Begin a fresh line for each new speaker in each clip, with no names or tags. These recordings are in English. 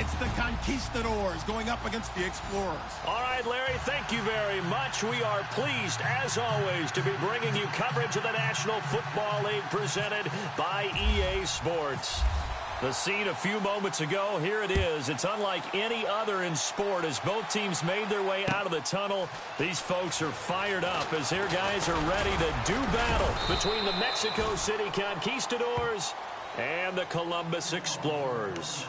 It's the Conquistadors going up against the Explorers.
All right, Larry, thank you very much. We are pleased, as always, to be bringing you coverage of the National Football League presented by EA Sports. The scene a few moments ago, here it is. It's unlike any other in sport as both teams made their way out of the tunnel. These folks are fired up as their guys are ready to do battle between the Mexico City Conquistadors and the Columbus Explorers.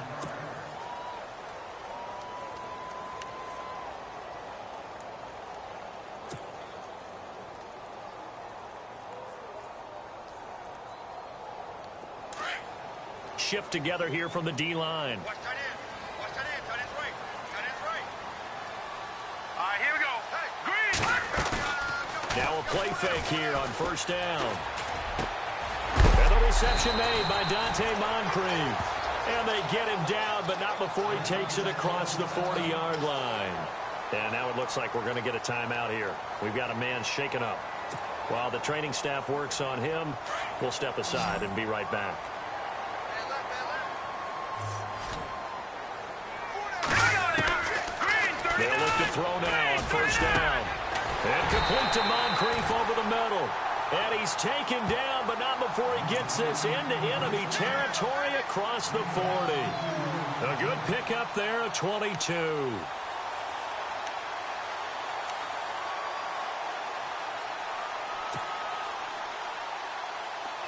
Shift together here from the D-line.
Watch tight end. Watch tight end. Tight end's right. Tight end's right. All right, here we go. Hey, green.
Now a play fake here on first down. And the reception made by Dante Moncrief. And they get him down, but not before he takes it across the 40-yard line. And now it looks like we're going to get a timeout here. We've got a man shaken up. While the training staff works on him, we'll step aside and be right back. They'll look to throw now on first down. And complete to Moncrief over the middle. And he's taken down, but not before he gets this into enemy territory across the 40. A good pickup there at 22.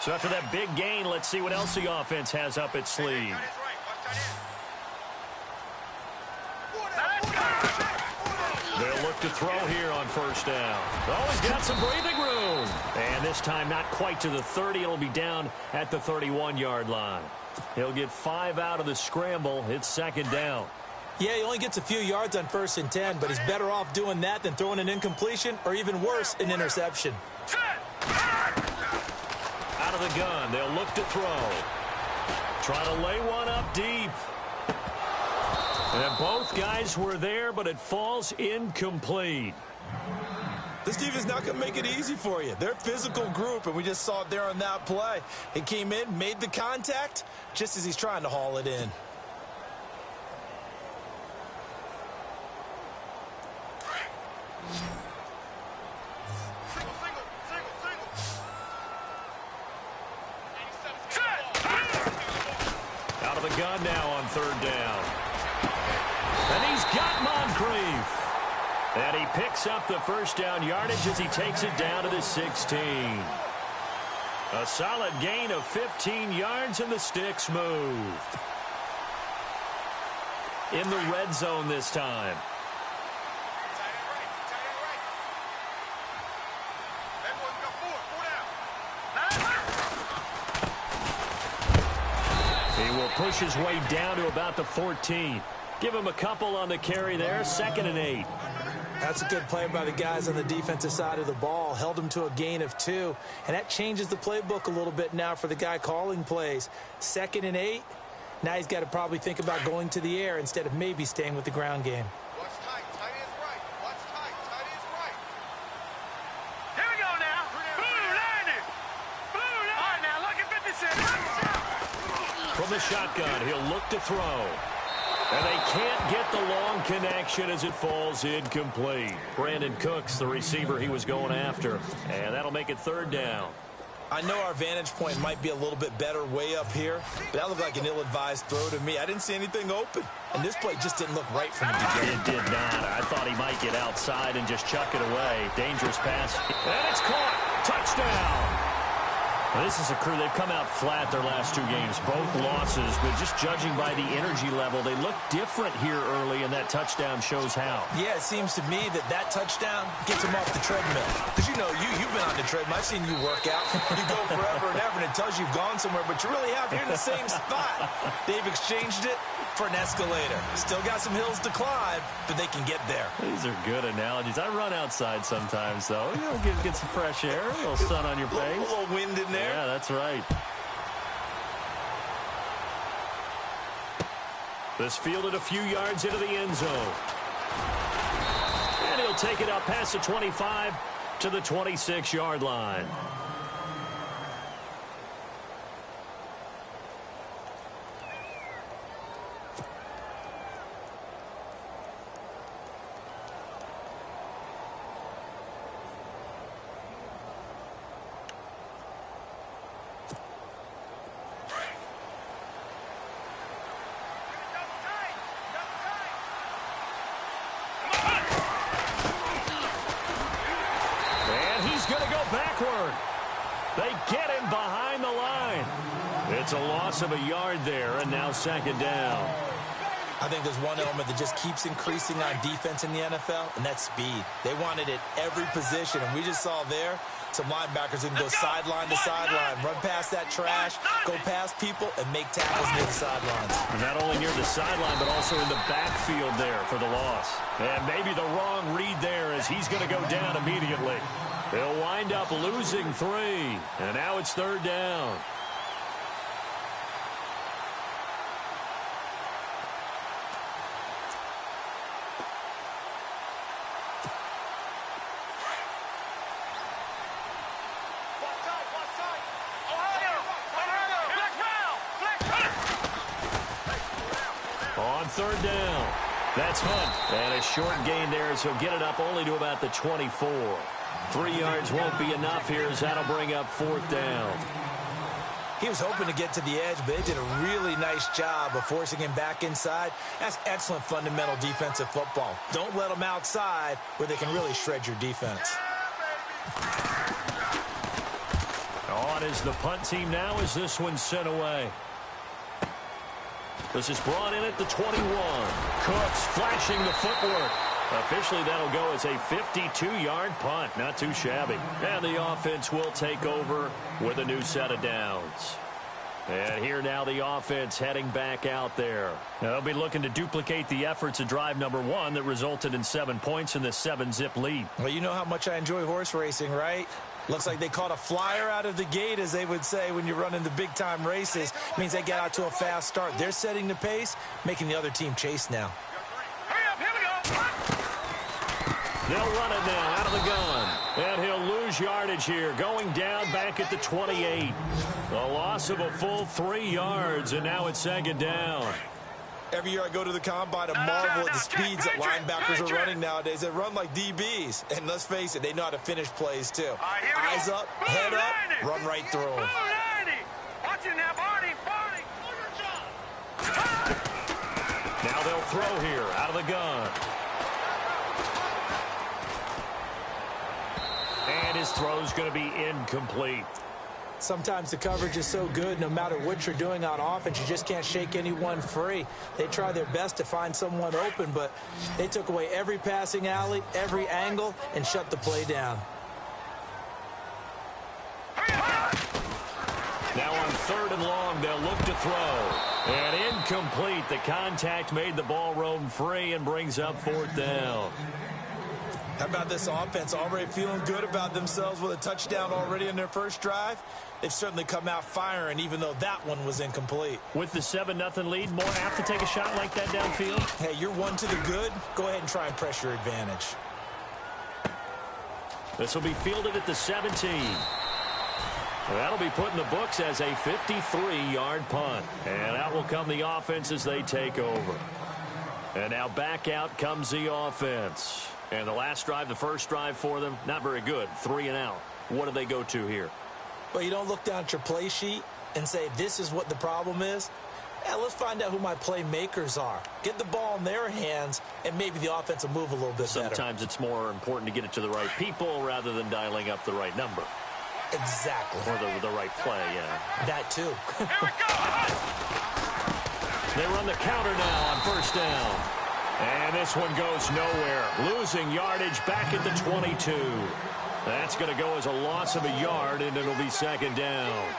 So after that big gain, let's see what else the offense has up its sleeve. They'll look to throw here on first down. Oh, he's got some breathing room. And this time not quite to the 30. It'll be down at the 31-yard line. He'll get 5 out of the scramble. It's second down.
Yeah, he only gets a few yards on 1st and 10, but he's better off doing that than throwing an incompletion or even worse, an interception.
Out of the gun, they'll look to throw. Try to lay one up deep. And both guys were there, but it falls incomplete.
This defense not going to make it easy for you. They're a physical group, and we just saw it there on that play. He came in, made the contact, just as he's trying to haul it in.
Out of the gun now on third down. And he's got Moncrief. And he picks up the first down yardage as he takes it down to the 16. A solid gain of 15 yards, and the sticks moved. In the red zone this time. He will push his way down to about the 14. Give him a couple on the carry there. 2nd and 8.
That's a good play by the guys on the defensive side of the ball. Held him to a gain of 2. And that changes the playbook a little bit now for the guy calling plays. 2nd and 8. Now he's got to probably think about going to the air instead of maybe staying with the ground game.
Watch tight. Tight is right. Watch tight. Tight is right. Here we go now. Blue line it. Blue line. All right, now look at 56.
From the shotgun, he'll look to throw. And they can't get the long connection as it falls incomplete. Brandon Cooks, the receiver he was going after. And that'll make it third down.
I know our vantage point might be a little bit better way up here, but that looked like an ill-advised throw to me. I didn't see anything open. And this play just didn't look right from the beginning.
It did not. I thought he might get outside and just chuck it away. Dangerous pass. And it's caught. Touchdown. This is a crew, they've come out flat their last 2 games, both losses, but just judging by the energy level, they look different here early, and that touchdown shows how.
Yeah, it seems to me that touchdown gets them off the treadmill. Because, you know, you've been on the treadmill. I've seen you work out. You go forever and ever, and it tells you you've gone somewhere, but you really have. You're in the same spot. They've exchanged it for an escalator. Still got some hills to climb, but they can get there.
These are good analogies. I run outside sometimes, though. You know, get some fresh air, a little sun on your face.
A little wind in there.
Yeah, that's right. This fielded a few yards into the end zone. And he'll take it up past the 25 to the 26-yard line. backward. They get him behind the line. It's a loss of a yard there, and now second down.
I think there's one element that just keeps increasing on defense in the NFL, and that's speed. They want it at every position, and we just saw there some linebackers who can go sideline to sideline, run past that trash, go past people, and make tackles near the sidelines.
And not only near the sideline, but also in the backfield there for the loss. And maybe the wrong read there as he's going to go down immediately. They'll wind up losing 3, and now it's third down. Third down. That's Hunt. And a short gain there as he'll get it up only to about the 24. 3 yards won't be enough here as that'll bring up fourth down.
He was hoping to get to the edge, but they did a really nice job of forcing him back inside. That's excellent fundamental defensive football. Don't let them outside where they can really shred your defense.
On is the punt team now as this one's sent away. This is brought in at the 21. Cooks flashing the footwork. Officially, that'll go as a 52-yard punt. Not too shabby. And the offense will take over with a new set of downs. And here now the offense heading back out there. They'll be looking to duplicate the efforts of drive number 1 that resulted in 7 points in the 7-zip lead.
Well, you know how much I enjoy horse racing, right? Looks like they caught a flyer out of the gate, as they would say when you're running the big-time races. Means they get out to a fast start. They're setting the pace, making the other team chase now.
Hurry up, here we go.
They'll run it now out of the gun. And he'll lose yardage here, going down back at the 28. A loss of a full 3 yards, and now it's second down.
Every year I go to the combine and marvel at the speeds that linebackers are running nowadays. They run like DBs. And let's face it, they know how to finish plays, too. Eyes up, head up, run right through them.
Watch it now, Barney.
Now they'll throw here out of the gun. And his throw's going to be incomplete.
Sometimes the coverage is so good, no matter what you're doing on offense, you just can't shake anyone free. They try their best to find someone open, but they took away every passing alley, every angle, and shut the play down.
Now on 3rd and long, they'll look to throw. And incomplete. The contact made the ball roam free and brings up 4th down.
How about this offense already feeling good about themselves with a touchdown already in their first drive? They've certainly come out firing, even though that one was incomplete.
With the 7-0 lead, more apt to take a shot like that downfield?
Hey, you're 1 to the good. Go ahead and try and press your advantage.
This will be fielded at the 17. That'll be put in the books as a 53-yard punt. And out will come the offense as they take over. And now back out comes the offense. And the last drive, the first drive for them, not very good. 3 and out. What do they go to here?
Well, you don't look down at your play sheet and say, this is what the problem is. Yeah, let's find out who my playmakers are. Get the ball in their hands, and maybe the offense will move a little bit better.
Sometimes it's more important to get it to the right people rather than dialing up the right number.
Exactly.
Or the right play, yeah.
That, too.
Here we go.
They run the counter now on first down. And this one goes nowhere. Losing yardage back at the 22. That's going to go as a loss of a yard, and it'll be second down.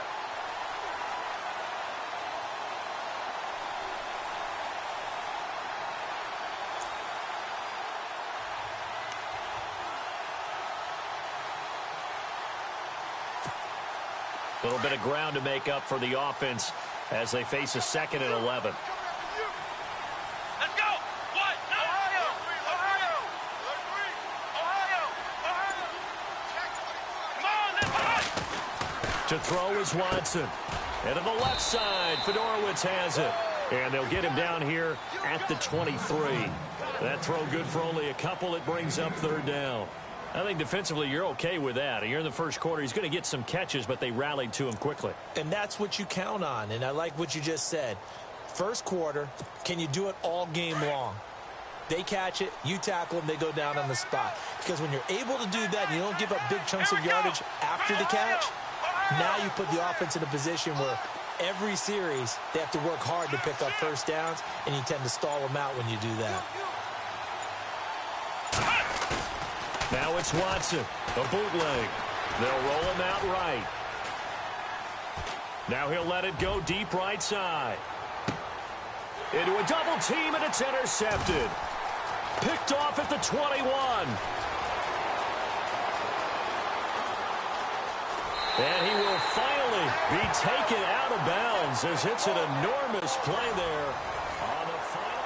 A little bit of ground to make up for the offense as they face a 2nd and 11. To throw is Watson. And to the left side, Fedorowicz has it. And they'll get him down here at the 23. That throw good for only a couple. It brings up 3rd down. I think defensively you're okay with that. You're in the first quarter. He's going to get some catches, but they rallied to him quickly.
And that's what you count on. And I like what you just said. First quarter, can you do it all game long? They catch it, you tackle them, they go down on the spot. Because when you're able to do that, and you don't give up big chunks of yardage after the catch, now you put the offense in a position where every series they have to work hard to pick up first downs, and you tend to stall them out when you do that.
Now it's Watson, a bootleg. They'll roll him out right. Now he'll let it go deep right side. Into a double team, and it's intercepted. Picked off at the 21. And he will finally be taken out of bounds as it's an enormous play there on the final.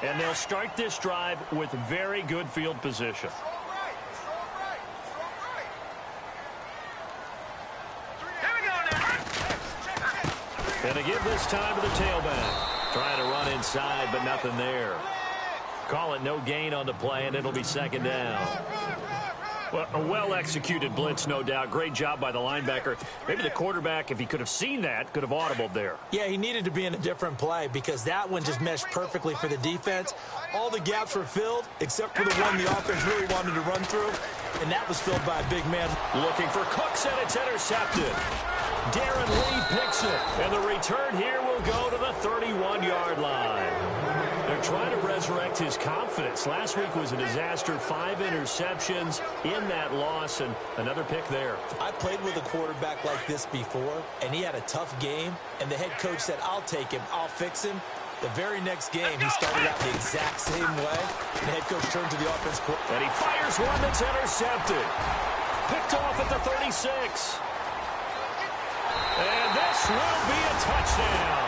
And they'll start this drive with very good field position. And to give this time to the tailback. Trying to run inside, but nothing there. Call it no gain on the play, and it'll be second down. Well, a well-executed blitz, no doubt. Great job by the linebacker. Maybe the quarterback, if he could have seen that, could have audibled there.
Yeah, he needed to be in a different play because that one just meshed perfectly for the defense. All the gaps were filled except for the one the offense really wanted to run through, and that was filled by a big man.
Looking for Cooks, and it's intercepted. Darren Lee picks it, and the return here will go to the 31-yard line. They're trying to resurrect his confidence. Last week was a disaster. 5 interceptions in that loss, and another pick there.
I played with a quarterback like this before, and he had a tough game, and the head coach said, I'll take him, I'll fix him. The very next game, he started out the exact same way, and the head coach turned to the offense.
And he fires one that's intercepted. Picked off at the 36. And this will be a touchdown.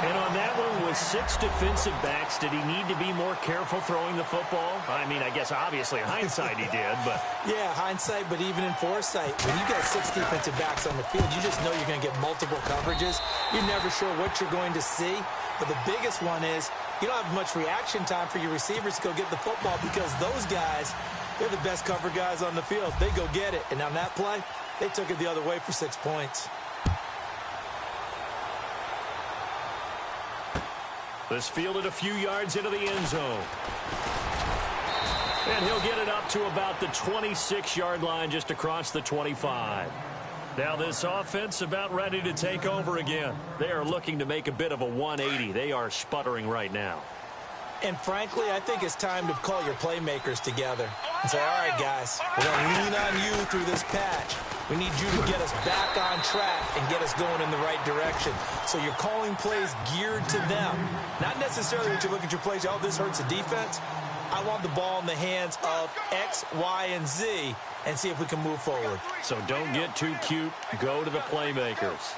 And on that one, with 6 defensive backs, did he need to be more careful throwing the football? I mean, I guess obviously hindsight he did, but... Yeah, hindsight, but even in foresight, when you got 6 defensive backs on the field, you just know you're going to get multiple coverages. You're never sure what you're going to see. But the biggest one is you don't have much reaction time for your receivers to go get the football because those guys, they're the best cover guys on the field. They go get it. And on that play, they took it the other way for 6 points. This fielded a few yards into the end zone. And he'll get it up to about the 26-yard line just across the 25. Now this offense about ready to take over again. They are looking to make a bit of a 180. They are sputtering right now. And frankly, I think it's time to call your playmakers together and say, all right, guys, we're going to lean on you through this patch. We need you to get us back on track and get us going in the right direction. So you're calling plays geared to them. Not necessarily that you look at your plays, oh, this hurts the defense. I want the ball in the hands of X, Y, and Z and see if we can move forward. So don't get too cute. Go to the playmakers.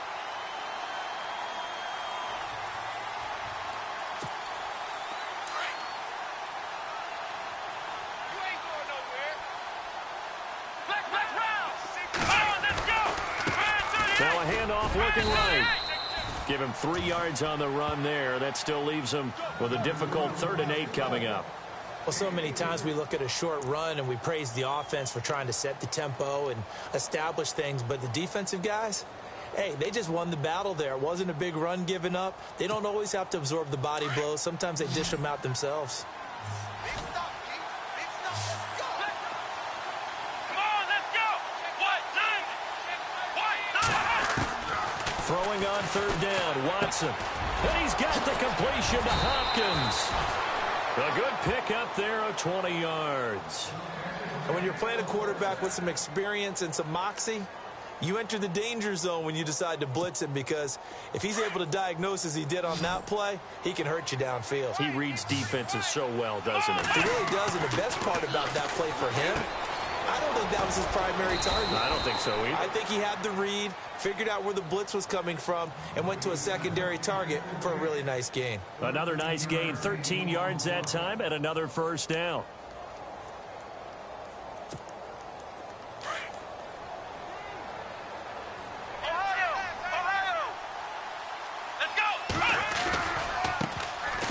Now a handoff looking right. Give him 3 yards on the run there. That still leaves him with a difficult 3rd and 8 coming up. Well, so many times we look at a short run and we praise the offense for trying to set the tempo and establish things. But the defensive guys, hey, they just won the battle there. It wasn't a big run given up. They don't always have to absorb the body blows. Sometimes they dish them out themselves. Throwing on 3rd down, Watson. And he's got the completion to Hopkins. A good pick up there of 20 yards. And when you're playing a quarterback with some experience and some moxie, you enter the danger zone when you decide to blitz him because if he's able to diagnose as he did on that play, he can hurt you downfield. He reads defenses so well, doesn't he? He really does, and the best part about that play for him, I don't think that was his primary target. I don't think so either. I think he had the read, figured out where the blitz was coming from, and went to a secondary target for a really nice gain. Another nice gain, 13 yards that time, and another 1st down.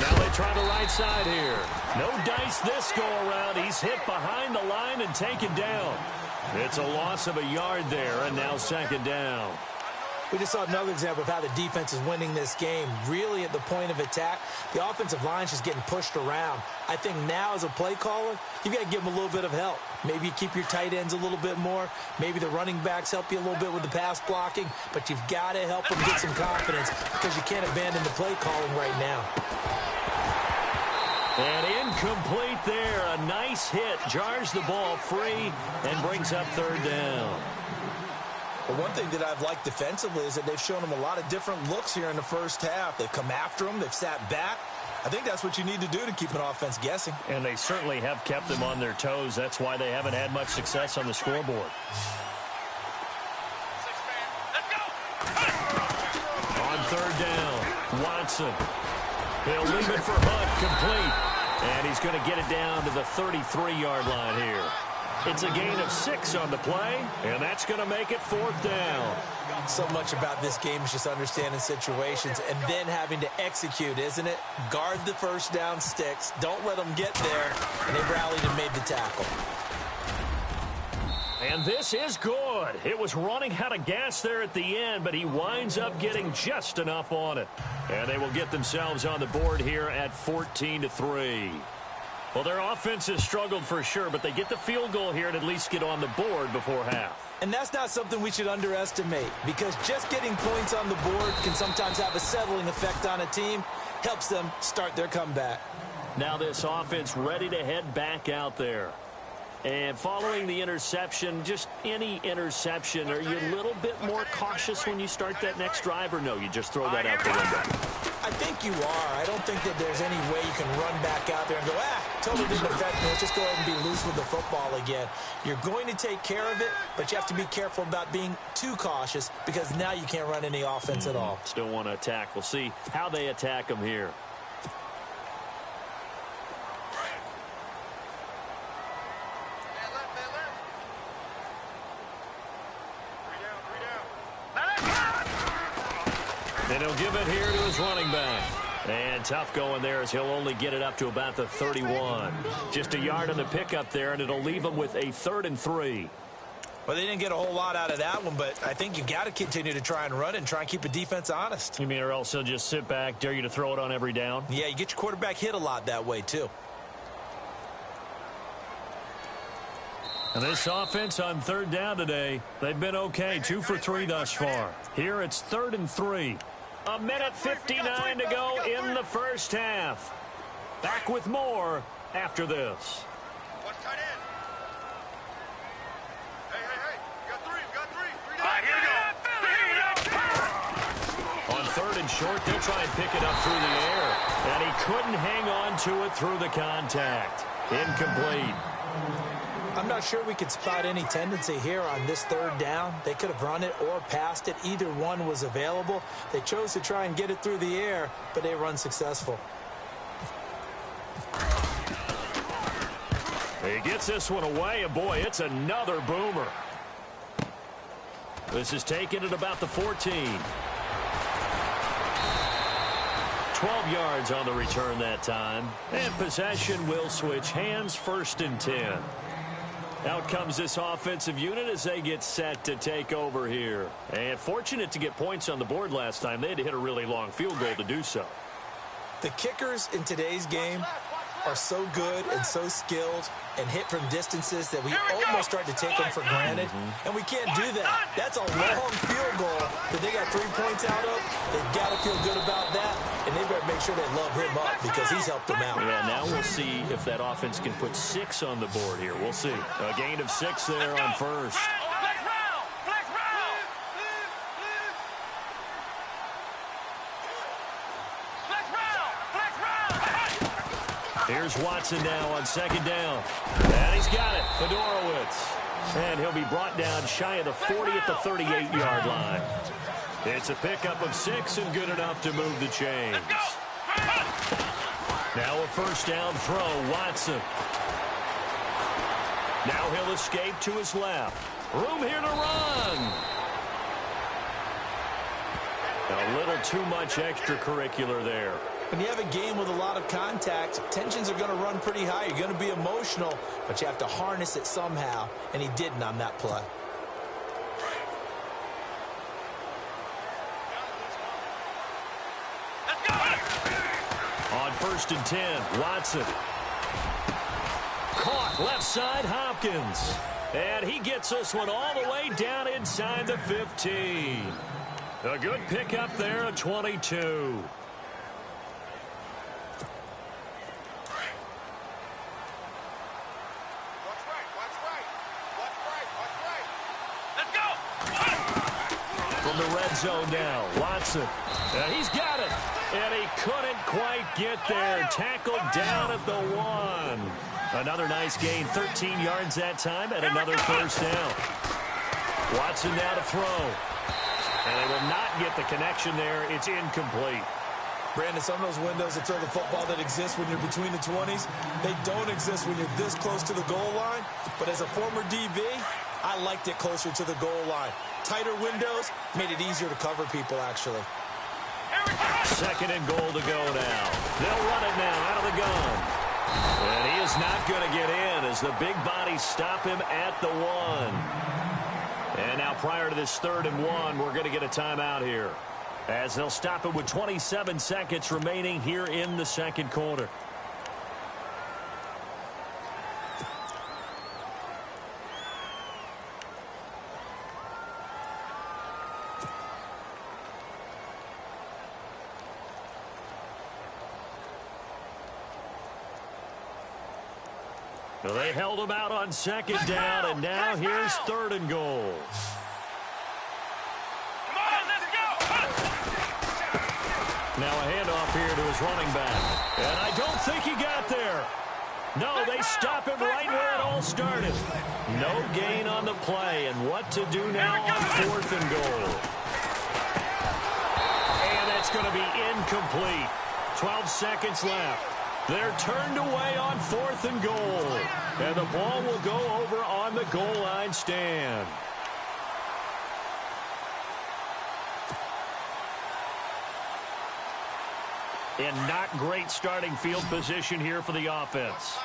Now they try the right side here. No dice this go around. He's hit behind the line and taken down. It's a loss of a yard there, and now second down.
We just saw another example of how the defense is winning this game. Really at the point of attack, the offensive line is just getting pushed around. I think now as a play caller, you've got to give them a little bit of help. Maybe you keep your tight ends a little bit more. Maybe the running backs help you a little bit with the pass blocking. But you've got to help them get some confidence because you can't abandon the play calling right now.
And incomplete there. A nice hit. Jars the ball free and brings up third down.
But one thing that I've liked defensively is that they've shown them a lot of different looks here in the first half. They've come after them. They've sat back. I think that's what you need to do to keep an offense guessing.
And they certainly have kept them on their toes. That's why they haven't had much success on the scoreboard. On third down, Watson. He'll leave it for Hunt, complete. And he's going to get it down to the 33-yard line here. It's a gain of 6 on the play, and that's going to make it fourth down.
So much about this game is just understanding situations and then having to execute, isn't it? Guard the first down sticks. Don't let them get there. And they rallied and made the tackle.
And this is good. It was running out of gas there at the end, but he winds up getting just enough on it. And they will get themselves on the board here at 14-3. Well, their offense has struggled for sure, but they get the field goal here and at least get on the board before half.
And that's not something we should underestimate, because just getting points on the board can sometimes have a settling effect on a team. Helps them start their comeback.
Now this offense ready to head back out there. And following the interception, just any interception, are you a little bit more cautious when you start that next drive, or no, you just throw that out the window?
I think you are. I don't think that there's any way you can run back out there and go, totally didn't affect me. Let's just go ahead and be loose with the football again. You're going to take care of it, but you have to be careful about being too cautious because now you can't run any offense at all.
Still want to attack. We'll see how they attack them here. And he'll give it here to his running back. And tough going there as he'll only get it up to about the 31. Just a yard on the pickup there, and it'll leave him with a 3rd and 3.
Well, they didn't get a whole lot out of that one, but I think you've got to continue to try and run and try and keep the defense honest.
You mean or else he'll just sit back, dare you to throw it on every down?
Yeah, you get your quarterback hit a lot that way, too.
And this offense on third down today, they've been okay, 2 for 3 thus far. Here it's 3rd and 3. A minute 59 to go in the first half. Back with more after this.
What's tight end? Hey. You got three.
All right, here we go. On 3rd and short, they'll try and pick it up through the air. And he couldn't hang on to it through the contact. Incomplete.
I'm not sure we could spot any tendency here on this 3rd down. They could have run it or passed it. Either one was available. They chose to try and get it through the air, but they were unsuccessful.
He gets this one away, and boy, it's another boomer. This is taken at about the 14. 12 yards on the return that time. And possession will switch hands, 1st and 10. Out comes this offensive unit as they get set to take over here. And fortunate to get points on the board last time. They had to hit a really long field goal to do so.
The kickers in today's game are so good and so skilled and hit from distances that we almost start to take them for granted. And we can't do that. That's a long field goal that they got 3 points out of. They've got to feel good about that. And they better make sure they love him up because he's helped them out.
Yeah, now we'll see if that offense can put 6 on the board here. We'll see. A gain of 6 there on 1st. Here's Watson now on 2nd down. And he's got it, Fedorowicz. And he'll be brought down shy of the 40 at the 38-yard line. It's a pickup of 6 and good enough to move the chains. Now a 1st down throw, Watson. Now he'll escape to his left. Room here to run. A little too much extracurricular there.
When you have a game with a lot of contact, tensions are going to run pretty high. You're going to be emotional, but you have to harness it somehow, and he didn't on that play.
On 1st and 10, Watson. Caught left side, Hopkins. And he gets this one all the way down inside the 15. A good pickup there at 22. From the red zone now, Watson. And he's got it. And he couldn't quite get there. Tackled down at the 1. Another nice gain, 13 yards that time, and another first down. Watson now to throw. And they will not get the connection there. It's incomplete.
Brandon, some of those windows to throw the football that exist when you're between the 20s, they don't exist when you're this close to the goal line. But as a former DB, I liked it closer to the goal line. Tighter windows made it easier to cover people, actually.
2nd and goal to go now. They'll run it now out of the gun. And he is not going to get in as the big bodies stop him at the 1. And now prior to this 3rd and 1, we're going to get a timeout here, as they'll stop it with 27 seconds remaining here in the 2nd quarter. Well, they held him out on 2nd down, and now here's 3rd and goal. Now a handoff here to his running back. And I don't think he got there. No, they stop him right where it all started. No gain on the play, and what to do now on 4th and goal. And that's going to be incomplete. 12 seconds left. They're turned away on 4th and goal. And the ball will go over on the goal line stand. And not great starting field position here for the offense.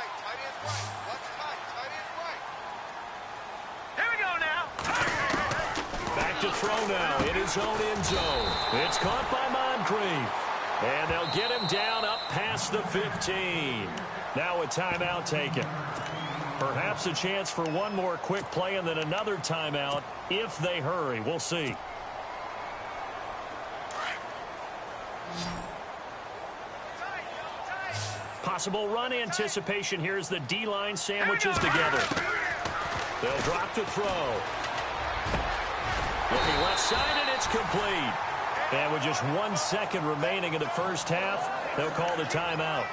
Here we go now.
Back to throw now in his own end zone. It's caught by Moncrief. And they'll get him down up past the 15. Now a timeout taken. Perhaps a chance for one more quick play and then another timeout if they hurry. We'll see. Possible run anticipation here as the D-line sandwiches together. They'll drop to throw. Looking left side, and it's complete. And with just 1 second remaining in the first half, they'll call the timeout.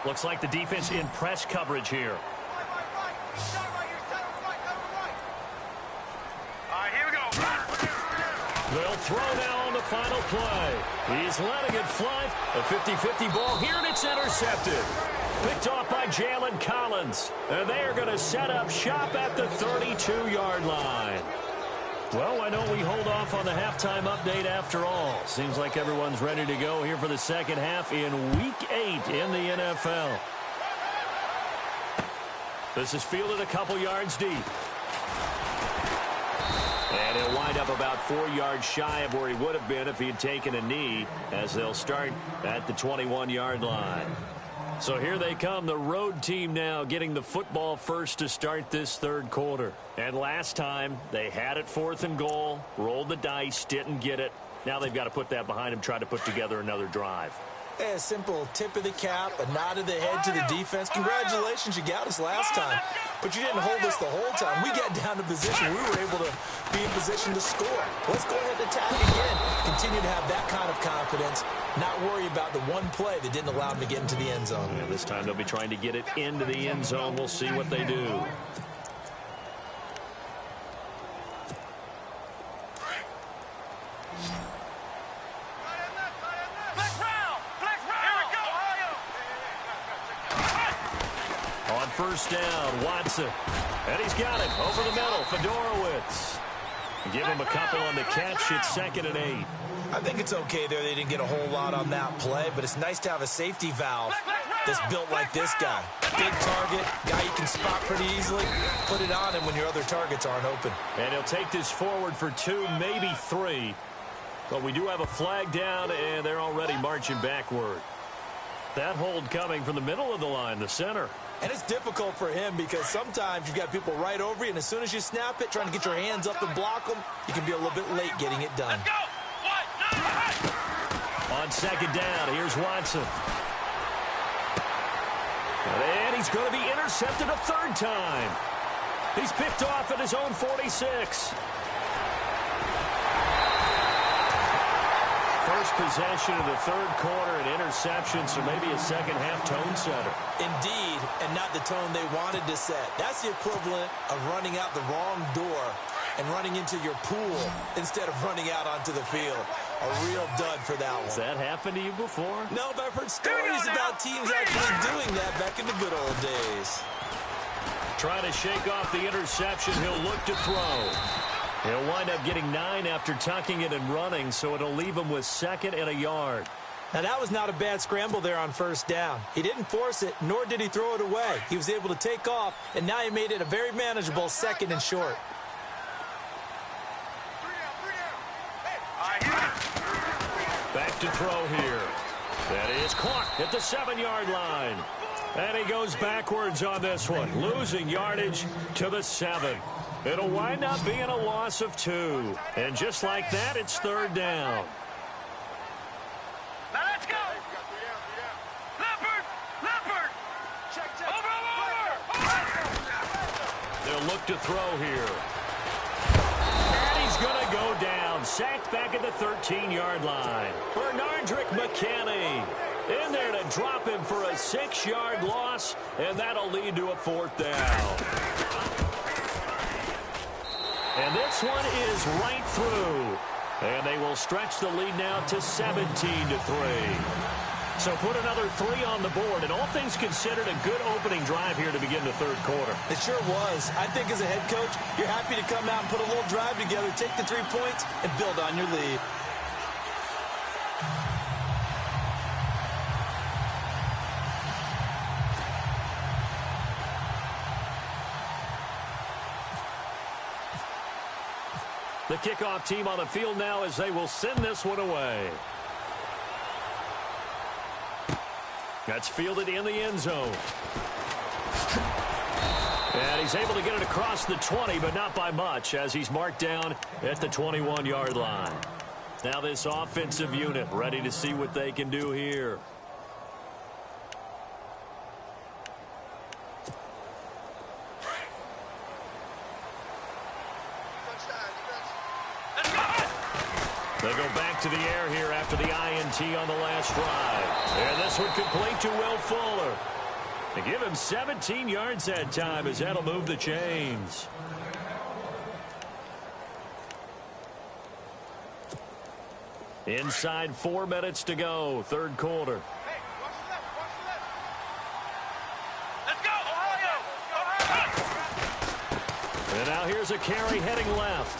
Looks like the defense in press coverage here. They'll throw now on the final play. He's letting it fly. A 50-50 ball here, and it's intercepted. Picked off by Jalen Collins. And they are going to set up shop at the 32-yard line. Well, why don't we hold off on the halftime update after all? Seems like everyone's ready to go here for the second half in Week 8 in the NFL. This is fielded a couple yards deep. And he'll wind up about 4 yards shy of where he would have been if he had taken a knee, as they'll start at the 21-yard line. So here they come, the road team now getting the football first to start this third quarter. And last time, they had it 4th and goal, rolled the dice, didn't get it. Now they've got to put that behind them, try to put together another drive.
A simple tip of the cap, a nod of the head to the defense. Congratulations, you got us last time. But you didn't hold us the whole time. We got down to position. We were able to be in position to score. Let's go ahead and attack again. Continue to have that kind of confidence. Not worry about the one play that didn't allow them to get into the end zone.
And this time they'll be trying to get it into the end zone. We'll see what they do. On first down, Watson. And he's got it over the middle. Fedorowicz. Give him a couple on the catch. It's 2nd and 8.
I think it's okay there. They didn't get a whole lot on that play, but it's nice to have a safety valve that's built like this guy. Big target, guy you can spot pretty easily. Put it on him when your other targets aren't open.
And he'll take this forward for 2, maybe 3. But we do have a flag down, and they're already marching backward. That hold coming from the middle of the line, the center.
And it's difficult for him because sometimes you've got people right over you, and as soon as you snap it, trying to get your hands up and block them, you can be a little bit late getting it done.
Let's go.
On 2nd down, here's Watson. And he's going to be intercepted a 3rd time. He's picked off at his own 46. First possession of the 3rd quarter, an interception, so maybe a second-half tone setter.
Indeed, and not the tone they wanted to set. That's the equivalent of running out the wrong door and running into your pool instead of running out onto the field. A real dud for that one.
Has that happened to you before?
No, but I've heard stories about teams actually doing that back in the good old days.
Trying to shake off the interception. He'll look to throw. He'll wind up getting 9 after tucking it and running, so it'll leave him with 2nd and a yard.
Now, that was not a bad scramble there on first down. He didn't force it, nor did he throw it away. He was able to take off, and now he made it a very manageable 2nd and short.
Back to throw here. That is caught at the 7-yard line. And he goes backwards on this one, losing yardage to the 7. It'll wind up being a loss of 2. And just like that, it's 3rd down.
Now let's go. Leopard. Check. Over.
They'll look to throw here. And he's going to go down. Sacked back at the 13-yard line. Bernardrick McKinney in there to drop him for a 6-yard loss, and that'll lead to a 4th down. And this one is right through. And they will stretch the lead now to 17-3. So put another 3 on the board, and all things considered, a good opening drive here to begin the 3rd quarter.
It sure was. I think as a head coach, you're happy to come out and put a little drive together, take the 3 points, and build on your lead.
The kickoff team on the field now as they will send this one away. That's fielded in the end zone. And he's able to get it across the 20, but not by much, as he's marked down at the 21-yard line. Now this offensive unit ready to see what they can do here. They go back to the air here after the INT on the last drive. And this one complete to Will Fuller. They give him 17 yards that time as that'll move the chains. Inside 4 minutes to go, 3rd quarter.
Hey, watch the left. Let's go, Ohio.
And now here's a carry heading left.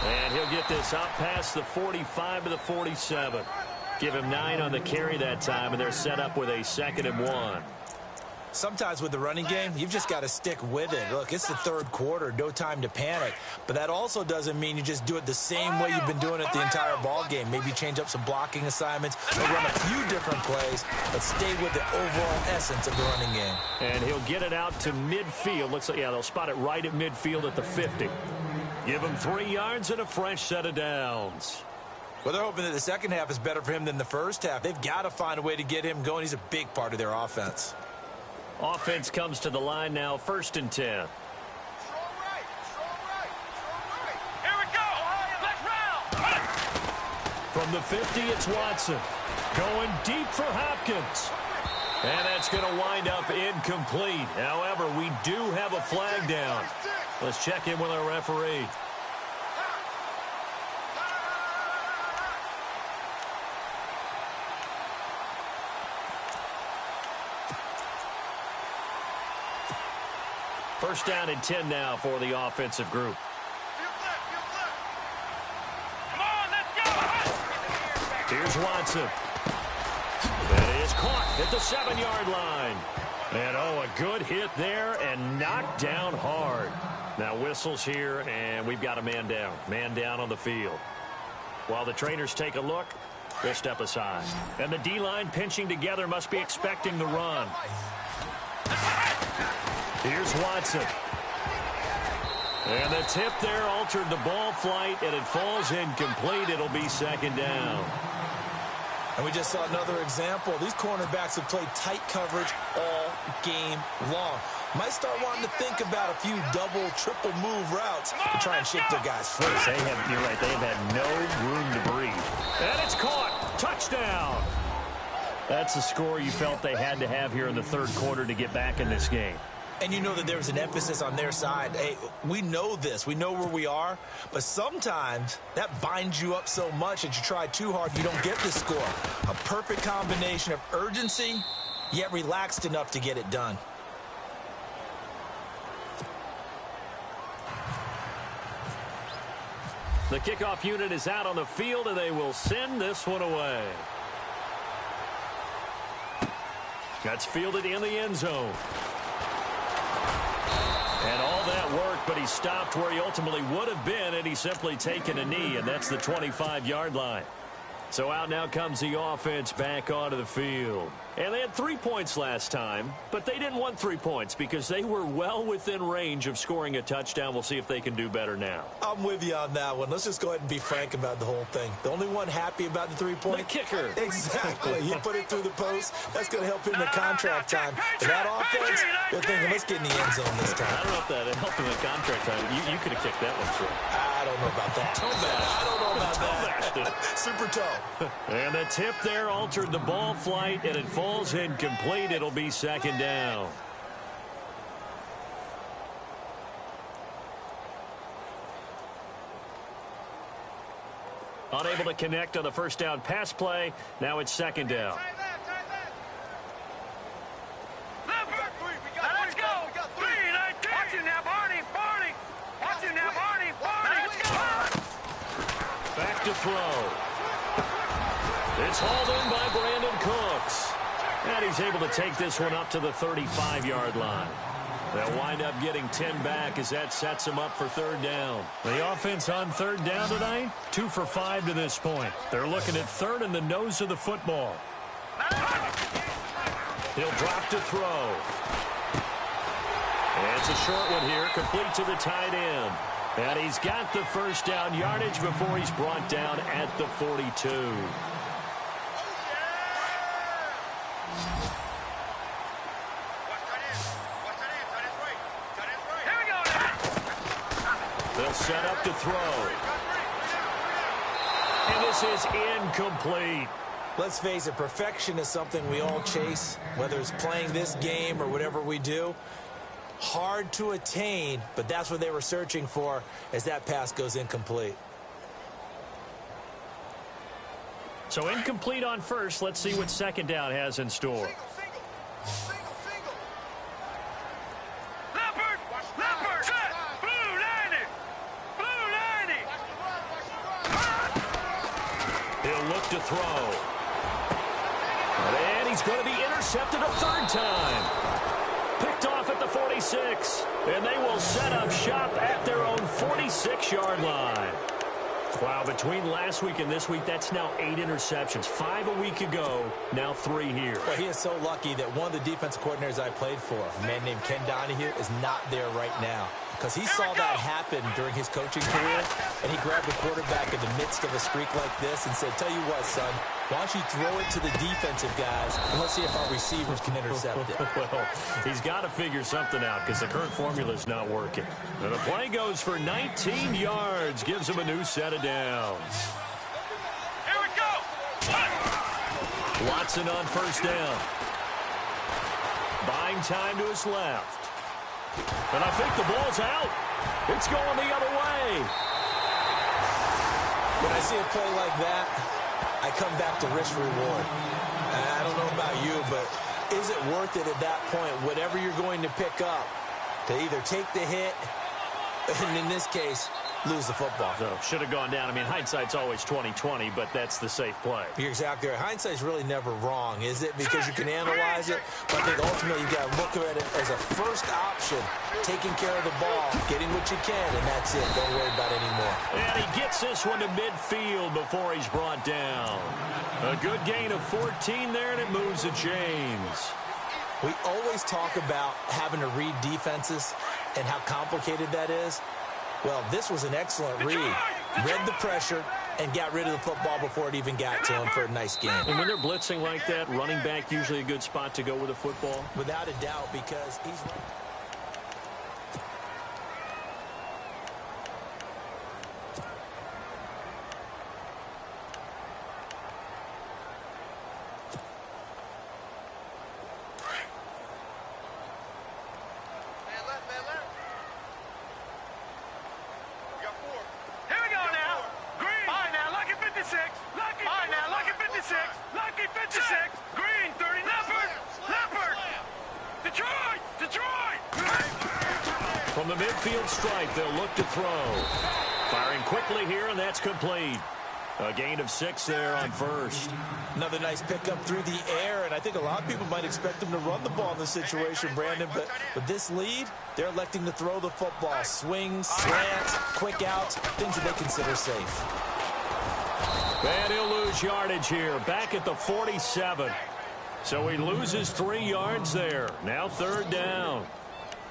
And he'll get this out past the 45 to the 47. Give him 9 on the carry that time, and they're set up with a 2nd and 1.
Sometimes with the running game, you've just got to stick with it. Look, it's the 3rd quarter, no time to panic. But that also doesn't mean you just do it the same way you've been doing it the entire ball game. Maybe change up some blocking assignments, or run a few different plays, but stay with the overall essence of the running game.
And he'll get it out to midfield. Looks like, yeah, they'll spot it right at midfield at the 50. Give him 3 yards and a fresh set of downs.
Well, they're hoping that the second half is better for him than the first half. They've got to find a way to get him going. He's a big part of their offense.
Offense comes to the line now, 1st and 10.
Here we go. Let's round.
From the 50, it's Watson. Going deep for Hopkins. And that's going to wind up incomplete. However, we do have a flag down. Let's check in with our referee. First down and 10 now for the offensive group.
Come on, let's go!
Here's Watson. That is caught at the 7-yard line. And, oh, a good hit there and knocked down hard. Now whistles here, and we've got a man down. Man down on the field. While the trainers take a look, they'll step aside. And the D-line pinching together must be expecting the run. Here's Watson. And the tip there altered the ball flight, and it falls incomplete. It'll be second down.
And we just saw another example. These cornerbacks have played tight coverage all game long. Might start wanting to think about a few double, triple move routes to try and shake their guys free.
You're right. They have had no room to breathe. And it's caught. Touchdown. That's the score you felt they had to have here in the third quarter to get back in this game.
And you know that there's an emphasis on their side. Hey, we know this. We know where we are. But sometimes that binds you up so much that you try too hard, you don't get the score. A perfect combination of urgency, yet relaxed enough to get it done.
The kickoff unit is out on the field, and they will send this one away. That's fielded in the end zone. And all that work, but he stopped where he ultimately would have been, and he's simply taken a knee, and that's the 25-yard line. So out now comes the offense back onto the field. And they had 3 points last time, but they didn't want 3 points because they were well within range of scoring a touchdown. We'll see if they can do better now.
I'm with you on that one. Let's just go ahead and be frank about the whole thing. The only one happy about the 3-point?
The kicker.
Exactly. He put it through the post. That's going to help him in contract time. But that offense, they're thinking, let's get in the end zone this time.
I don't know if that helped him in contract time. You could have kicked that one through.
I don't know about that. I don't know about that. Super toe.
And the tip there altered the ball flight, and it falls incomplete. It'll be second down. Unable to connect on the first down pass play. Now it's second down.
Let's go. 3-19. Watch him now, Barney. Watch him now, Barney. Let's go.
Back to throw. It's hauled in by Brandon Cooks. And he's able to take this one up to the 35-yard line. They'll wind up getting 10 back as that sets them up for third down. The offense on third down tonight, 2 for 5 to this point. They're looking at third in the nose of the football. He'll drop to throw. And it's a short one here, complete to the tight end. And he's got the first down yardage before he's brought down at the 42. They'll set up to throw. And this is incomplete.
Let's face it, perfection is something we all chase, whether it's playing this game or whatever we do. Hard to attain, but that's what they were searching for as that pass goes incomplete.
So incomplete on first. Let's see what second down has in store.
Leopard, set, blue 90.
He'll look to throw. And he's going to be intercepted a third time. Picked off at the 46. And they will set up shop at their own 46-yard line. Wow, between last week and this week, that's now 8 interceptions. 5 a week ago, now 3 here.
Well, he is so lucky that one of the defensive coordinators I played for, a man named Ken Donahue, is not there right now. Because he saw that happen during his coaching career, and he grabbed the quarterback in the midst of a streak like this and said, tell you what, son, why don't you throw it to the defensive guys, and let's see if our receivers can intercept it.
Well, he's got to figure something out because the current formula is not working. And the play goes for 19 yards, gives him a new set of downs.
Here we go.
Watson on first down. Buying time to his left. And I think the ball's out. It's going the other way.
When I see a play like that, I come back to risk reward. I don't know about you, but is it worth it at that point? Whatever you're going to pick up, to either take the hit, and in this case, lose the football.
So should have gone down. I mean, hindsight's always 20/20, but that's the safe play.
You're exactly right. Hindsight's really never wrong, is it? Because you can analyze it, but I think ultimately you got to look at it as a first option, taking care of the ball, getting what you can, and that's it. Don't worry about it anymore.
And he gets this one to midfield before he's brought down. A good gain of 14 there, and it moves the chains.
We always talk about having to read defenses and how complicated that is. Well, this was an excellent read. Read the pressure and got rid of the football before it even got to him for a nice game.
And when they're blitzing like that, running back usually a good spot to go with a football?
Without a doubt, because he's...
From the midfield stripe, they'll look to throw. Firing quickly here, and that's complete. A gain of 6 there on first.
Another nice pickup through the air, and I think a lot of people might expect them to run the ball in this situation, Brandon, but with this lead, they're electing to throw the football. Swings, slants, quick outs, things that they consider safe.
And he'll lose yardage here, back at the 47. So he loses 3 yards there. Now 3rd down.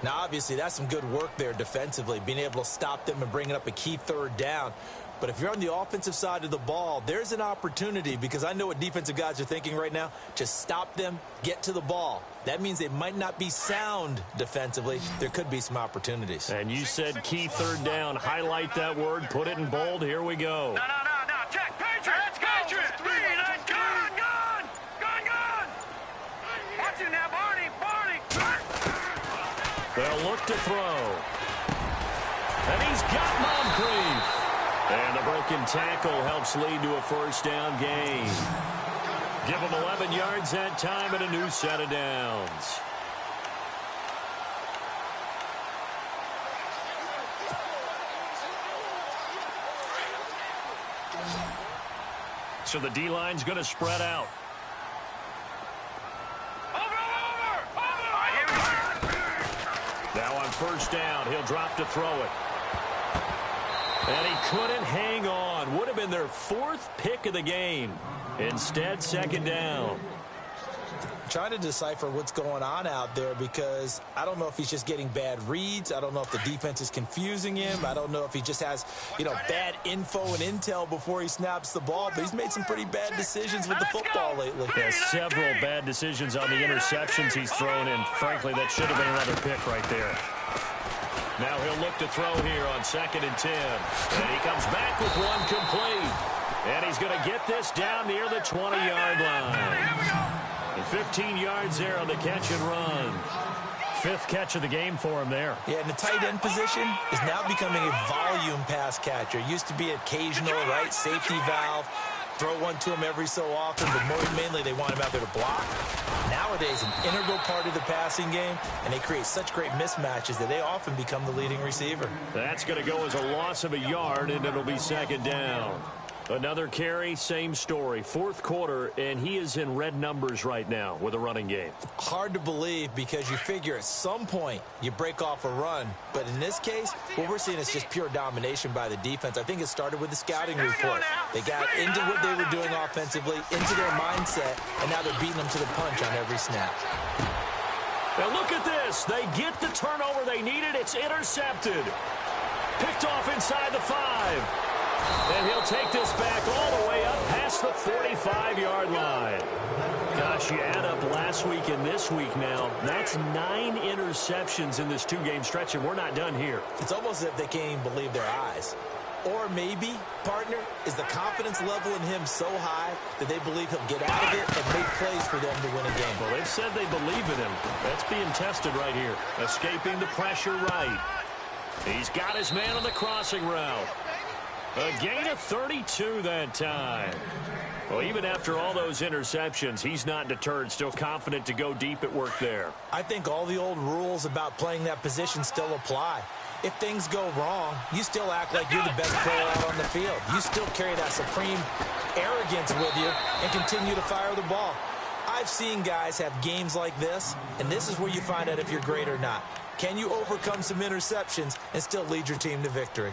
Now, obviously, that's some good work there defensively, being able to stop them and bringing up a key 3rd down. But if you're on the offensive side of the ball, there's an opportunity, because I know what defensive guys are thinking right now. Just stop them, get to the ball. That means they might not be sound defensively. There could be some opportunities.
And you said key 3rd down. Highlight that word, put it in bold. Here we go.
No. Check. Patriot. Let's go. Patriot. Gone. Watch it now, Barney.
They'll look to throw. And he's got Moncrief. And the broken tackle helps lead to a 1st down gain. Give him 11 yards that time and a new set of downs. So the D-line's going to spread out. Now on 1st down, he'll drop to throw it. And he couldn't hang on. Would have been their 4th pick of the game. Instead, 2nd down.
Trying to decipher what's going on out there, because I don't know if he's just getting bad reads. I don't know if the defense is confusing him. I don't know if he just has, bad info and intel before he snaps the ball. But he's made some pretty bad decisions with the football lately.
Has several bad decisions on the interceptions he's thrown, and frankly, that should have been another pick right there. Now he'll look to throw here on 2nd and 10. And he comes back with one complete. And he's going to get this down near the 20-yard line. And 15 yards there on the catch and run. 5th catch of the game for him there.
Yeah, and the tight end position is now becoming a volume pass catcher. Used to be occasional, right? Safety valve. Throw one to him every so often, but mainly they want him out there to block. Nowadays, an integral part of the passing game, and they create such great mismatches that they often become the leading receiver.
That's going to go as a loss of a yard, and it'll be 2nd down. Another carry, same story. 4th quarter, and he is in red numbers right now with a running game.
Hard to believe, because you figure at some point you break off a run. But in this case, what we're seeing is just pure domination by the defense. I think it started with the scouting report. They got into what they were doing offensively, into their mindset, and now they're beating them to the punch on every snap.
Now look at this. They get the turnover they needed. It's intercepted. Picked off inside the 5. And he'll take this back all the way up past the 45-yard line. Gosh, you add up last week and this week now. That's 9 interceptions in this 2-game stretch, and we're not done here.
It's almost as if they can't even believe their eyes. Or maybe, partner, is the confidence level in him so high that they believe he'll get out of it and make plays for them to win a game.
Well, they've said they believe in him. That's being tested right here. Escaping the pressure right. He's got his man on the crossing route. A gain of 32 that time. Well, even after all those interceptions, he's not deterred, still confident to go deep at work there.
I think all the old rules about playing that position still apply. If things go wrong, you still act like you're the best player out on the field. You still carry that supreme arrogance with you and continue to fire the ball. I've seen guys have games like this, and this is where you find out if you're great or not. Can you overcome some interceptions and still lead your team to victory?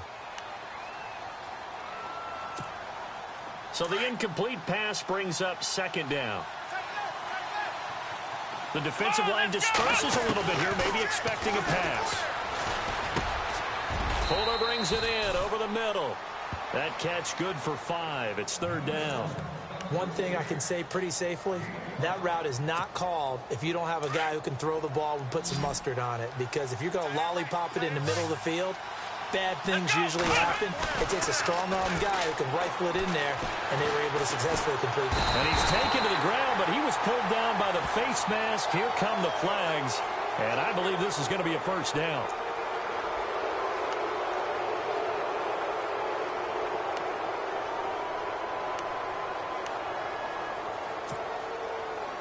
So the incomplete pass brings up second down. The defensive line disperses a little bit here, maybe expecting a pass. Fuller brings it in over the middle. That catch good for 5. It's third down.
One thing I can say pretty safely, that route is not called if you don't have a guy who can throw the ball and put some mustard on it. Because if you're going to lollipop it in the middle of the field, bad things usually happen. It takes a strong-arm guy who can rifle it in there, and they were able to successfully complete it.
And he's taken to the ground, but he was pulled down by the face mask. Here come the flags, and I believe this is going to be a first down.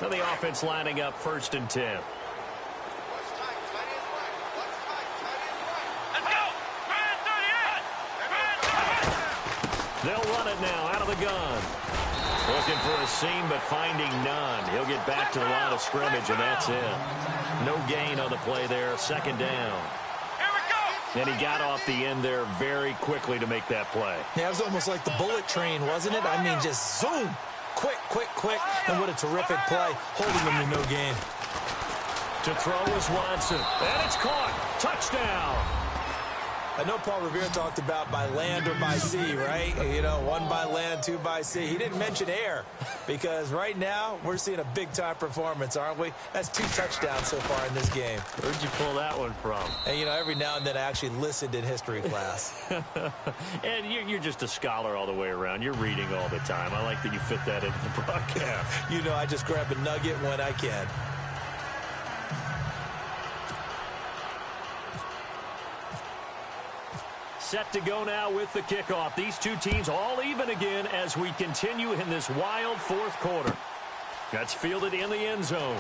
Now the offense lining up 1st and 10.
Watch tight. Tight is right. Watch tight. Tight is right. Let's go. Run 38.
They'll run it now out of the gun. Looking for a seam, but finding none. He'll get back to the line of scrimmage, and that's it. No gain on the play there. Second down.
Here we go.
And he got off the end there very quickly to make that play.
Yeah, it was almost like the bullet train, wasn't it? I mean, just zoom. Quick, quick, quick. And what a terrific play, holding them to no gain.
To throw is Watson. And it's caught. Touchdown.
I know Paul Revere talked about by land or by sea, right? You know, 1 by land, 2 by sea. He didn't mention air because right now we're seeing a big-time performance, aren't we? That's 2 touchdowns so far in this game.
Where'd you pull that one from?
And, you know, every now and then I actually listened in history class.
And you're just a scholar all the way around. You're reading all the time. I like that you fit that into the broadcast.
You know, I just grab a nugget when I can.
Set to go now with the kickoff. These two teams all even again as we continue in this wild 4th quarter. That's fielded in the end zone.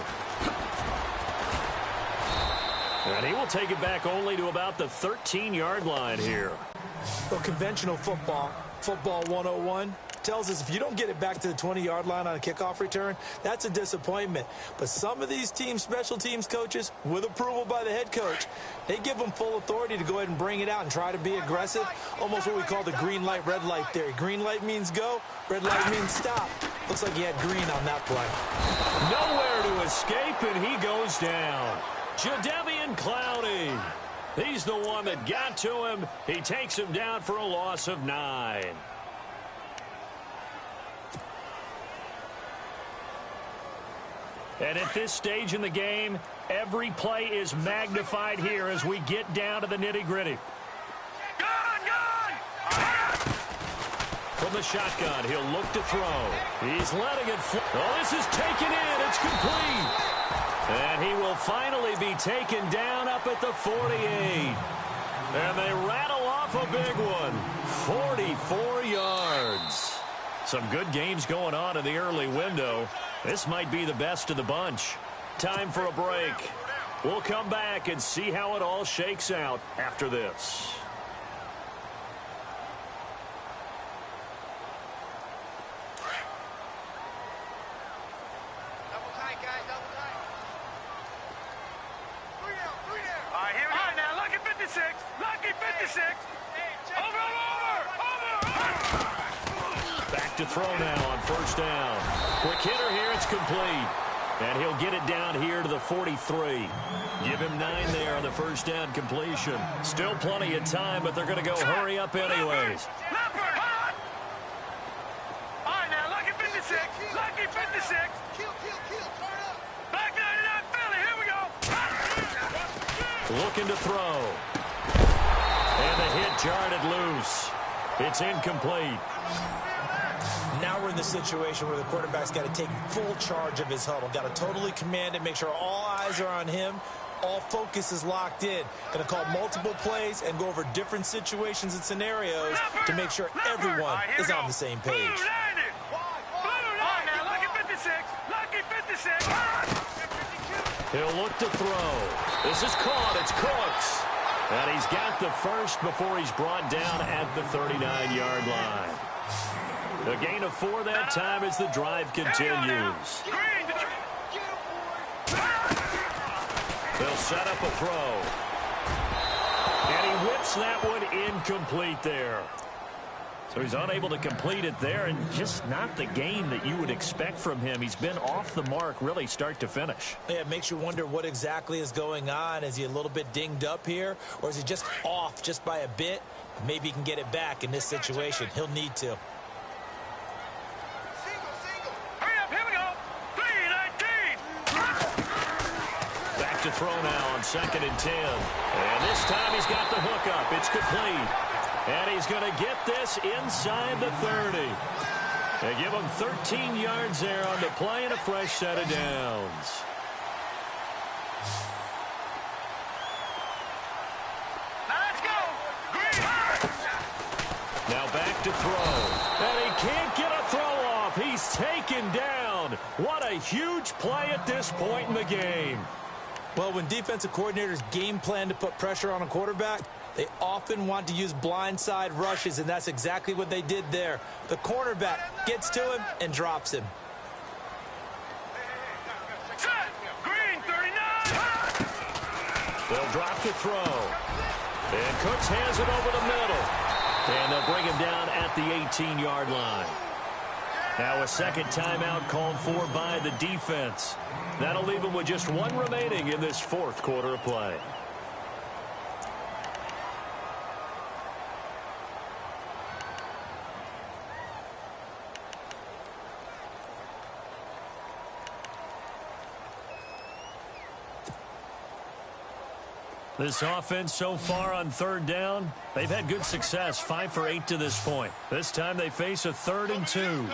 And he will take it back only to about the 13-yard line here.
Well, conventional football 101, tells us if you don't get it back to the 20-yard line on a kickoff return, that's a disappointment. But some of these teams, special teams coaches, with approval by the head coach, they give them full authority to go ahead and bring it out and try to be aggressive, almost what we call the green light, red light theory. Green light means go, red light means stop. Looks like he had green on that play.
Nowhere to escape, and he goes down. Jadeveon Clowney. He's the one that got to him. He takes him down for a loss of 9. And at this stage in the game, every play is magnified here as we get down to the nitty-gritty. From the shotgun, he'll look to throw. He's letting it fly. Oh, this is taken in. It's complete. And he will finally be taken down up at the 48. And they rattle off a big one. 44 yards. Some good games going on in the early window. This might be the best of the bunch. Time for a break. We'll come back and see how it all shakes out after this.
Double tight, guys. Double tight. 3 down. 3 down. All right, here we go. All right, now, lucky 56. Lucky 56. Over.
Back to throw now on 1st down. Quick hitter here. It's complete. And he'll get it down here to the 43. Give him 9 there on the 1st down completion. Still plenty of time, but they're going to go hurry up anyways.
Leopard. All right, now, lucky 56. Lucky 56. Kill. Turn up. Back 99 Philly. Here we go.
Looking to throw. And the hit jarred it loose. It's incomplete.
Now we're in the situation where the quarterback's got to take full charge of his huddle. Got to totally command it, make sure all eyes are on him. all focus is locked in. Going to call multiple plays and go over different situations and scenarios to make sure everyone is on the same page.
He'll look to throw. This is caught. It's Cooks. And he's got the first before he's brought down at the 39-yard line. A gain of 4 that time as the drive continues. They'll set up a throw. And he whips that one incomplete there. So he's unable to complete it there, and just not the game that you would expect from him. He's been off the mark really start to finish.
Yeah, it makes you wonder what exactly is going on. Is he a little bit dinged up here, or is he just off just by a bit? Maybe he can get it back in this situation. He'll need to.
To throw now on 2nd and 10. And this time he's got the hook up. It's complete. And he's going to get this inside the 30. They give him 13 yards there on the play and a fresh set of downs.
Now let's go.
Now back to throw. And he can't get a throw off. He's taken down. What a huge play at this point in the game.
Well, when defensive coordinators game plan to put pressure on a quarterback, they often want to use blindside rushes, and that's exactly what they did there. The cornerback gets to him and drops him.
Green 39.
They'll drop the throw. And Cooks has it over the middle. And they'll bring him down at the 18-yard line. Now a second timeout called for by the defense. That'll leave him with just 1 remaining in this 4th quarter of play. This offense so far on 3rd down, they've had good success, 5 for 8 to this point. This time they face a 3rd and 2.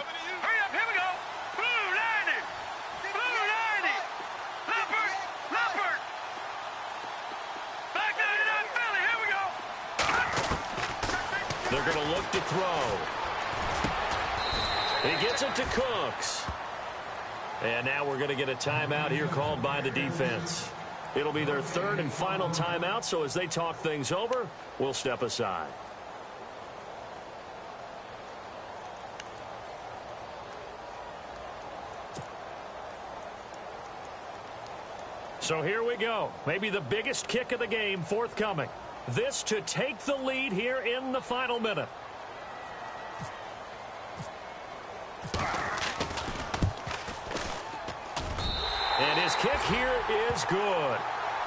They're going to look to throw. He gets it to Cooks. And now we're going to get a timeout here called by the defense. It'll be their 3rd and final timeout, so as they talk things over, we'll step aside. So here we go. Maybe the biggest kick of the game forthcoming. This to take the lead here in the final minute. And his kick here is good.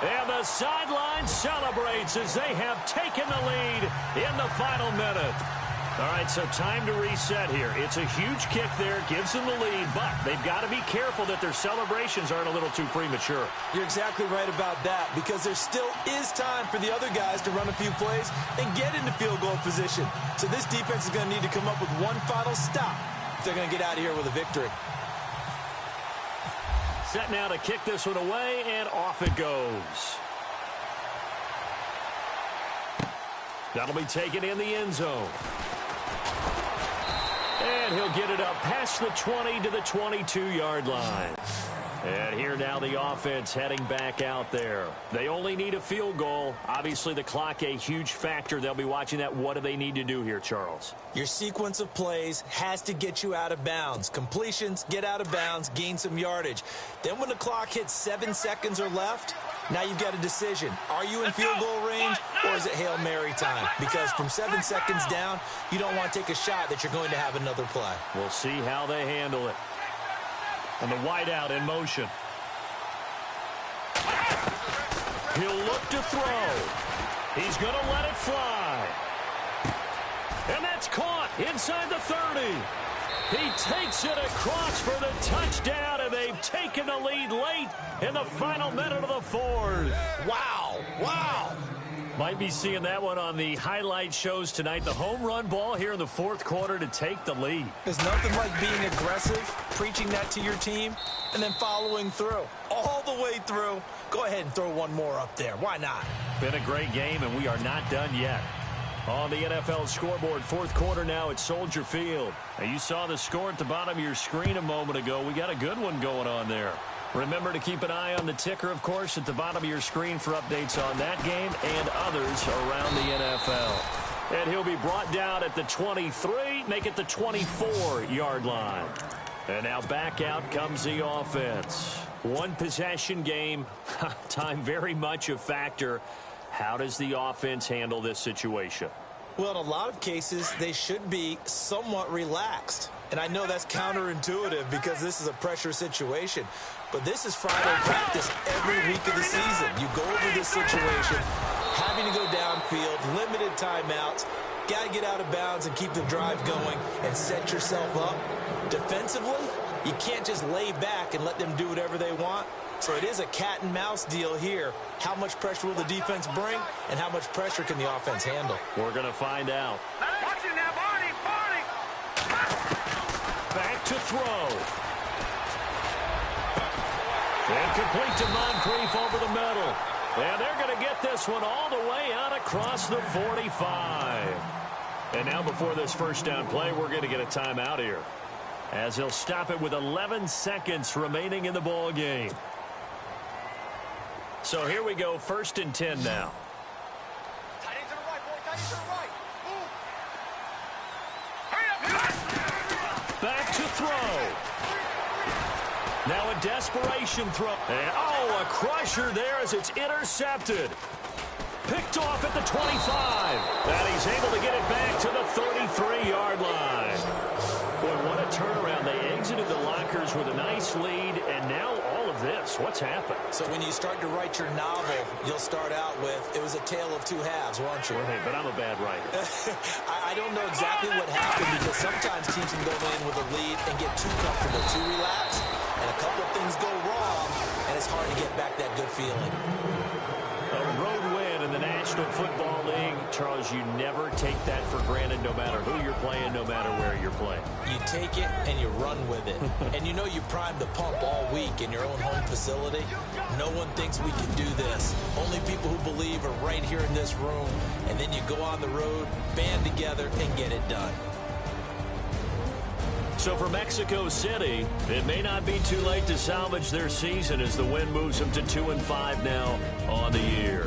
And the sideline celebrates as they have taken the lead in the final minute. All right, so time to reset here. It's a huge kick there, gives them the lead, but they've got to be careful that their celebrations aren't a little too premature.
You're exactly right about that, because there still is time for the other guys to run a few plays and get into field goal position. So this defense is going to need to come up with one final stop if they're going to get out of here with a victory.
Set now to kick this one away, and off it goes. That'll be taken in the end zone. And he'll get it up past the 20 to the 22-yard line. And here now the offense heading back out there. They only need a field goal. Obviously the clock a huge factor. They'll be watching that. What do they need to do here, Charles?
Your sequence of plays has to get you out of bounds. Completions, get out of bounds, gain some yardage. Then when the clock hits 7 seconds or left, now you've got a decision. Are you in field goal range, or is it Hail Mary time? Because from 7 seconds down, you don't want to take a shot that you're going to have another play.
We'll see how they handle it. And the wideout in motion. He'll look to throw. He's going to let it fly. And that's caught inside the 30. He takes it across for the touchdown, and they've taken the lead late in the final minute of the 4th.
Wow. Wow.
Might be seeing that one on the highlight shows tonight. The home run ball here in the fourth quarter to take the lead.
There's nothing like being aggressive, preaching that to your team, and then following through. All the way through. Go ahead and throw one more up there. Why not?
Been a great game, and we are not done yet. On the NFL scoreboard, fourth quarter now at Soldier Field. Now, you saw the score at the bottom of your screen a moment ago. We got a good one going on there. Remember to keep an eye on the ticker, of course, at the bottom of your screen for updates on that game and others around the NFL. And he'll be brought down at the 23, make it the 24-yard line. And now back out comes the offense. One possession game, time very much a factor. How does the offense handle this situation?
Well, in a lot of cases, they should be somewhat relaxed. And I know that's counterintuitive because this is a pressure situation. But this is Friday practice every week of the season. You go over this situation, having to go downfield, limited timeouts, got to get out of bounds and keep the drive going and set yourself up. Defensively, you can't just lay back and let them do whatever they want. So it is a cat and mouse deal here. How much pressure will the defense bring and how much pressure can the offense handle?
We're going to find out.
Watch it now, Barney, Barney.
Back to throw. And complete to Moncrief over the middle. And they're going to get this one all the way out across the 45. And now before this first down play, we're going to get a timeout here, as he'll stop it with 11 seconds remaining in the ball game. So here we go, 1st and 10 now.
Tight end to the right, boy. Tight end to the right. Move. Hurry up.
Back to throw. Now a desperation throw. And, oh, a crusher there as it's intercepted. Picked off at the 25. And he's able to get it back to the 33-yard line. Boy, what a turnaround. They exited the lockers with a nice lead, and now all of this. What's happened?
So when you start to write your novel, you'll start out with, it was a tale of two halves, won't you?
Right, but I'm a bad writer.
I don't know exactly what happened because sometimes teams can go in with a lead and get too comfortable, too relaxed, and a couple of things go wrong, and it's hard to get back that good feeling.
A road win in the National Football League. Charles, you never take that for granted no matter who you're playing, no matter where you're playing.
You take it and you run with it. And you know you primed the pump all week in your own home facility. No one thinks we can do this. Only people who believe are right here in this room. And then you go on the road, band together, and get it done.
So for Mexico City, it may not be too late to salvage their season as the win moves them to 2-5 now on the year.